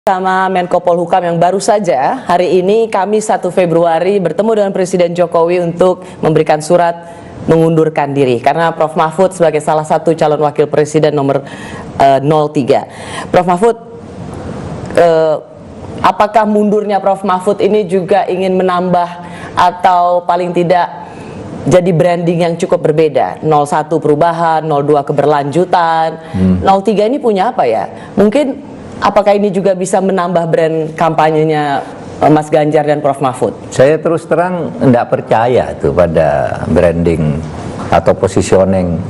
Sama Menko Polhukam yang baru saja hari ini Kamis 1 Februari bertemu dengan Presiden Jokowi untuk memberikan surat mengundurkan diri karena Prof. Mahfud sebagai salah satu calon wakil presiden nomor 03. Prof. Mahfud, apakah mundurnya Prof. Mahfud ini juga ingin menambah atau paling tidak jadi branding yang cukup berbeda? 01 perubahan, 02 keberlanjutan, 03 ini punya apa ya? Mungkin apakah ini juga bisa menambah brand kampanyenya Mas Ganjar dan Prof. Mahfud? Saya terus terang tidak percaya tuh pada branding atau positioning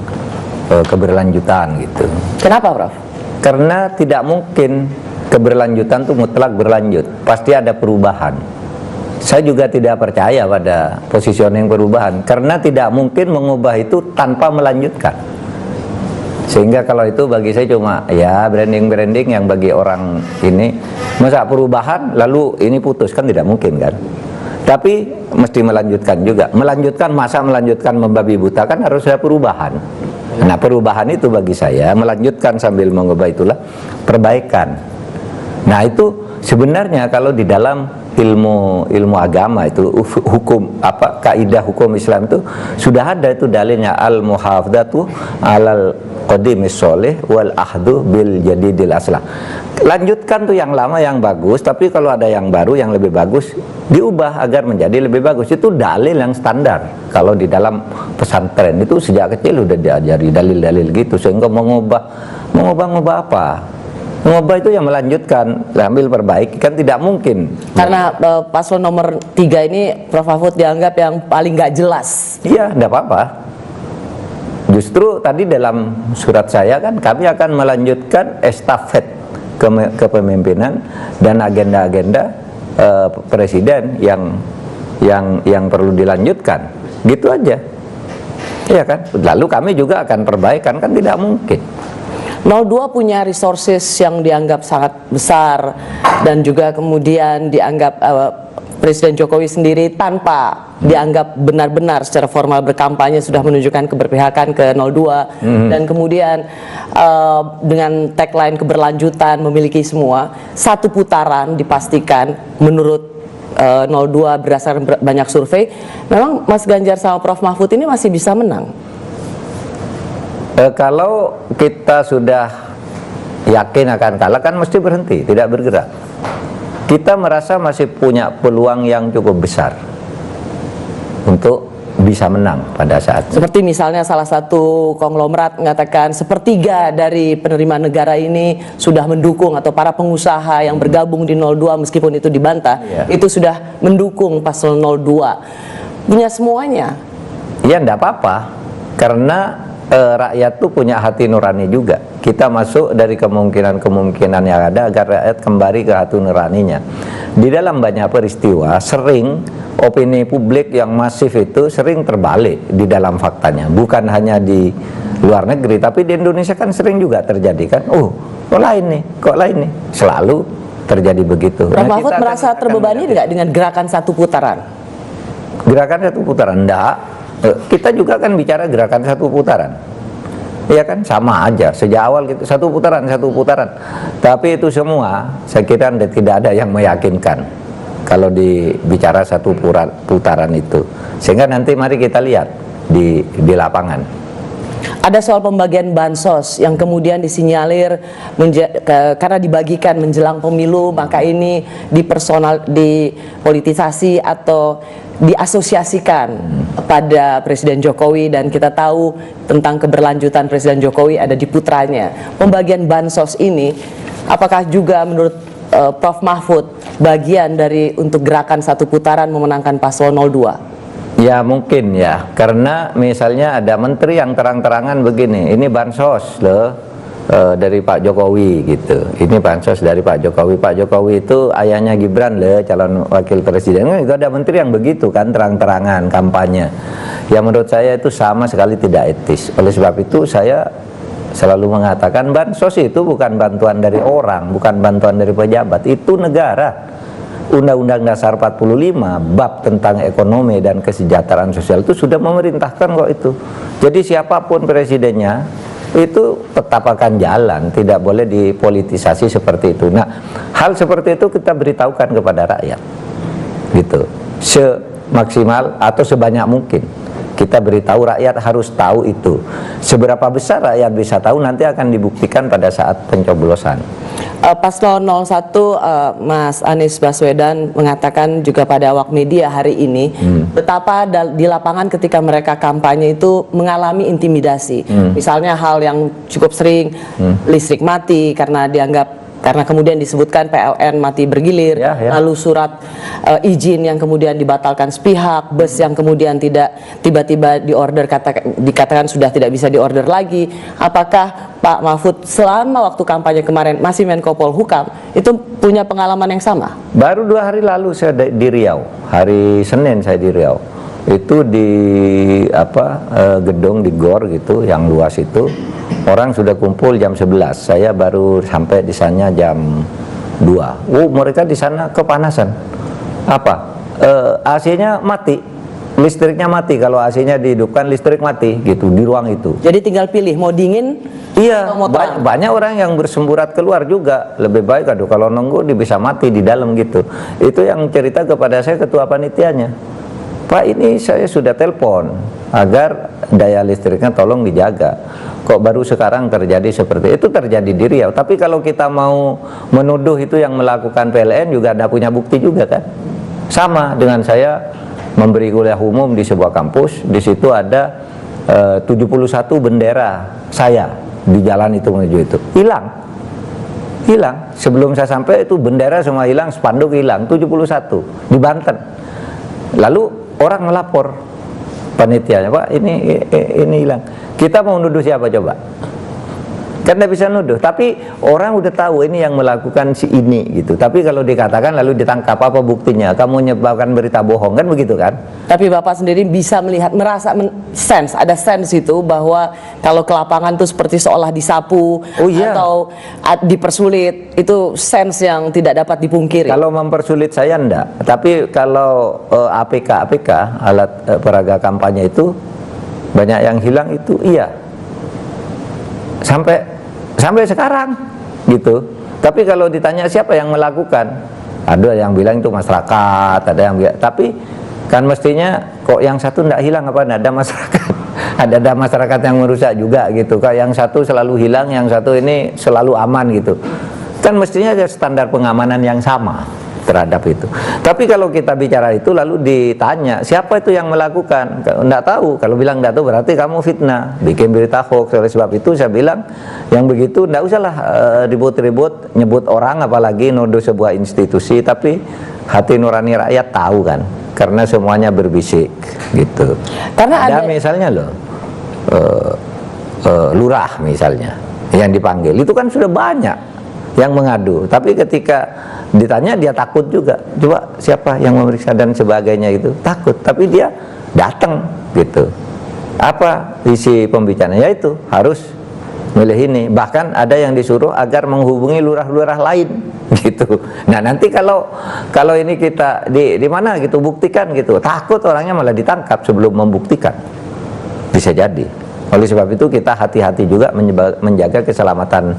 keberlanjutan gitu. Kenapa, Prof? Karena tidak mungkin keberlanjutan tuh mutlak berlanjut, pasti ada perubahan. Saya juga tidak percaya pada positioning perubahan, karena tidak mungkin mengubah itu tanpa melanjutkan. Sehingga kalau itu bagi saya cuma ya branding-branding yang bagi orang ini, masa perubahan lalu ini putus, kan tidak mungkin kan. Tapi mesti melanjutkan juga. Masa melanjutkan membabi buta, kan harus ada perubahan. Nah, perubahan itu bagi saya melanjutkan sambil mengubah, itulah perbaikan. Nah, itu sebenarnya kalau di dalam ilmu agama itu hukum kaidah hukum Islam itu sudah ada itu dalilnya, al muhafadzatu alal qadimis sholih wal ahdu bil jadidil aslah. Lanjutkan tuh yang lama yang bagus, tapi kalau ada yang baru yang lebih bagus diubah agar menjadi lebih bagus. Itu dalil yang standar. Kalau di dalam pesantren itu sejak kecil udah diajari dalil-dalil gitu, sehingga mengubah apa? Mengubah itu yang melanjutkan, sambil perbaiki, kan tidak mungkin. Karena paslon nomor 3 ini Prof. Mahfud dianggap yang paling nggak jelas. Iya, tidak apa-apa. Justru tadi dalam surat saya kan kami akan melanjutkan estafet kepemimpinan dan agenda-agenda presiden yang perlu dilanjutkan. Gitu aja. Iya kan? Lalu kami juga akan perbaikan, kan tidak mungkin. 02 punya resources yang dianggap sangat besar dan juga kemudian dianggap Presiden Jokowi sendiri tanpa dianggap benar-benar secara formal berkampanye sudah menunjukkan keberpihakan ke 02 dan kemudian dengan tagline keberlanjutan memiliki semua, satu putaran dipastikan menurut 02 berdasarkan banyak survei, memang Mas Ganjar sama Prof. Mahfud ini masih bisa menang. Kalau kita sudah yakin akan kalah, kan mesti berhenti, tidak bergerak. Kita merasa masih punya peluang yang cukup besar untuk bisa menang pada saat. Seperti misalnya salah satu konglomerat mengatakan sepertiga dari penerima negara ini sudah mendukung, atau para pengusaha yang bergabung di 02 meskipun itu dibantah, itu sudah mendukung paslon 02. Punya semuanya. Ya enggak apa-apa, karena rakyat tuh punya hati nurani juga. Kita masuk dari kemungkinan-kemungkinan yang ada agar rakyat kembali ke hati nuraninya. Di dalam banyak peristiwa sering opini publik yang masif itu sering terbalik di dalam faktanya. Bukan hanya di luar negeri, tapi di Indonesia kan sering juga terjadi kan. Kok lain nih? Selalu terjadi begitu. Prof. Mahfud merasa terbebani tidak dengan gerakan satu putaran? Gerakan satu putaran? Enggak. Kita juga kan bicara gerakan satu putaran, ya kan, sama aja sejak awal gitu, satu putaran. Tapi itu semua saya kira tidak ada yang meyakinkan kalau dibicara satu putaran itu. Sehingga nanti mari kita lihat di lapangan. Ada soal pembagian bansos yang kemudian disinyalir karena dibagikan menjelang pemilu, maka ini dipolitisasi atau diasosiasikan pada Presiden Jokowi, dan kita tahu tentang keberlanjutan Presiden Jokowi ada di putranya. Pembagian bansos ini apakah juga menurut Prof. Mahfud bagian dari untuk gerakan satu putaran memenangkan paslon 02? Ya mungkin ya, karena misalnya ada menteri yang terang-terangan begini, ini bansos loh dari Pak Jokowi gitu, ini bansos dari Pak Jokowi. Pak Jokowi itu ayahnya Gibran loh, calon wakil presiden. Itu ada menteri yang begitu kan, terang-terangan kampanye. Yang menurut saya itu sama sekali tidak etis. Oleh sebab itu saya selalu mengatakan bansos itu bukan bantuan dari orang, bukan bantuan dari pejabat, itu negara. Undang-Undang Dasar 45 bab tentang ekonomi dan kesejahteraan sosial itu sudah memerintahkan kok itu. Jadi siapapun presidennya itu tetap akan jalan, tidak boleh dipolitisasi seperti itu. Nah, hal seperti itu kita beritahukan kepada rakyat, gitu, semaksimal atau sebanyak mungkin. Kita beritahu rakyat harus tahu itu. Seberapa besar rakyat bisa tahu nanti akan dibuktikan pada saat pencoblosan. Paslon 01 Mas Anies Baswedan mengatakan juga pada awak media hari ini betapa di lapangan ketika mereka kampanye itu mengalami intimidasi. Misalnya hal yang cukup sering, listrik mati karena kemudian disebutkan PLN mati bergilir, lalu surat izin yang kemudian dibatalkan sepihak, bus yang kemudian tidak tiba-tiba dikatakan sudah tidak bisa diorder lagi. Apakah Pak Mahfud selama waktu kampanye kemarin masih Menko Polhukam itu punya pengalaman yang sama? Baru 2 hari lalu saya di Riau, hari Senin saya di Riau, itu di gedung di GOR gitu yang luas itu. Orang sudah kumpul jam 11, saya baru sampai di sana jam 2. Mereka di sana kepanasan. AC-nya mati, listriknya mati. Kalau AC-nya dihidupkan, listrik mati gitu di ruang itu. Jadi tinggal pilih mau dingin. Iya, banyak orang yang bersemburat keluar juga. Lebih baik kalau nunggu bisa mati di dalam gitu. Itu yang cerita kepada saya ketua panitianya. Pak, ini saya sudah telepon agar daya listriknya tolong dijaga. Kok baru sekarang terjadi seperti itu? Terjadi di Riau. Tapi kalau kita mau menuduh itu yang melakukan PLN juga ada punya bukti juga kan. Sama dengan saya memberi kuliah umum di sebuah kampus, di situ ada 71 bendera saya di jalan itu menuju itu. Hilang. Sebelum saya sampai itu bendera semua hilang, spanduk hilang, 71 di Banten. Lalu orang melapor panitianya, Pak ini hilang. Kita mau nuduh siapa coba? Kan tidak bisa nuduh, tapi orang udah tahu ini yang melakukan si ini gitu. Tapi kalau dikatakan lalu ditangkap, apa buktinya? Kamu menyebarkan berita bohong, kan begitu kan? Tapi Bapak sendiri bisa melihat, ada sense itu bahwa kalau ke lapangan itu seperti seolah disapu atau dipersulit, itu sense yang tidak dapat dipungkiri. Kalau mempersulit saya enggak, tapi kalau APK alat peraga kampanye itu banyak yang hilang itu iya. Sampai sekarang gitu. Tapi kalau ditanya siapa yang melakukan, ada yang bilang itu masyarakat, ada yang bilang, tapi kan mestinya kok yang satu tidak hilang apa ada masyarakat ada masyarakat yang merusak juga gitu. Kok yang satu selalu hilang, yang satu ini selalu aman gitu. Kan mestinya ada standar pengamanan yang sama terhadap itu. Tapi kalau kita bicara itu lalu ditanya siapa itu yang melakukan, enggak tahu. Kalau bilang enggak tahu berarti kamu fitnah, bikin berita hoax. Oleh sebab itu saya bilang yang begitu enggak usahlah ribut-ribut nyebut orang, apalagi nuduh sebuah institusi. Tapi hati nurani rakyat tahu kan, karena semuanya berbisik gitu. Karena ada misalnya loh lurah misalnya yang dipanggil itu kan sudah banyak yang mengadu, tapi ketika ditanya dia takut juga. Coba siapa yang memeriksa dan sebagainya itu takut, tapi dia datang gitu. Apa isi pembicaraan? Yaitu harus milih ini. Bahkan ada yang disuruh agar menghubungi lurah-lurah lain gitu. Nah nanti kalau ini kita di mana gitu buktikan gitu, takut orangnya malah ditangkap sebelum membuktikan, bisa jadi. Oleh sebab itu kita hati-hati juga menjaga keselamatan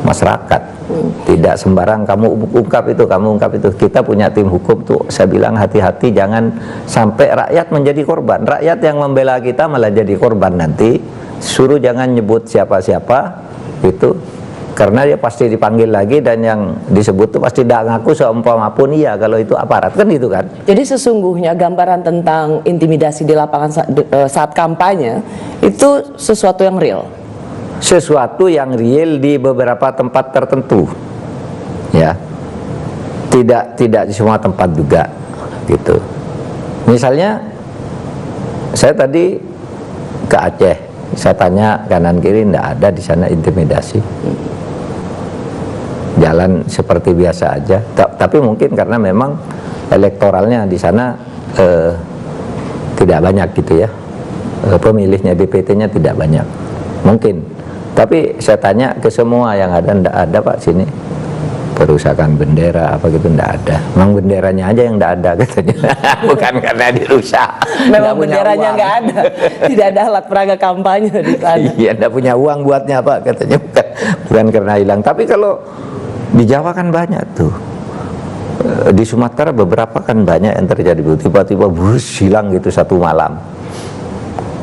masyarakat. Tidak sembarang kamu ungkap itu. Kita punya tim hukum tuh, saya bilang hati-hati jangan sampai rakyat menjadi korban. Rakyat yang membela kita malah jadi korban nanti. Suruh jangan nyebut siapa-siapa gitu, karena dia pasti dipanggil lagi dan yang disebut tuh pasti tidak ngaku seumpama pun iya kalau itu aparat, kan gitu kan. Jadi sesungguhnya gambaran tentang intimidasi di lapangan saat kampanye itu sesuatu yang real. Sesuatu yang real di beberapa tempat tertentu, ya, tidak di semua tempat juga, gitu. Misalnya, saya tadi ke Aceh, saya tanya kanan kiri, tidak ada di sana intimidasi, jalan seperti biasa aja. Tapi mungkin karena memang elektoralnya di sana tidak banyak gitu ya, pemilihnya DPT-nya tidak banyak, mungkin. Tapi saya tanya ke semua yang ada, enggak ada Pak sini perusakan bendera apa gitu enggak ada. Memang benderanya aja yang enggak ada katanya. Bukan karena dirusak. Memang Nggak punya benderanya uang. nggak ada, tidak ada alat peraga kampanye di sana. Iya, enggak punya uang buatnya apa katanya, bukan karena hilang. Tapi kalau di Jawa kan banyak tuh. Di Sumatera beberapa kan banyak yang terjadi, tiba-tiba bus hilang gitu satu malam.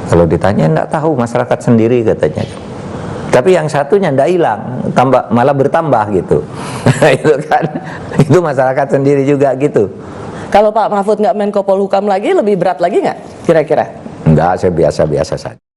Kalau ditanya enggak tahu, masyarakat sendiri katanya. Tapi yang satunya enggak hilang, malah bertambah gitu. Itu kan, itu masyarakat sendiri juga gitu. Kalau Pak Mahfud nggak Menko Polhukam lagi, lebih berat lagi nggak kira-kira? Enggak, saya biasa-biasa saja.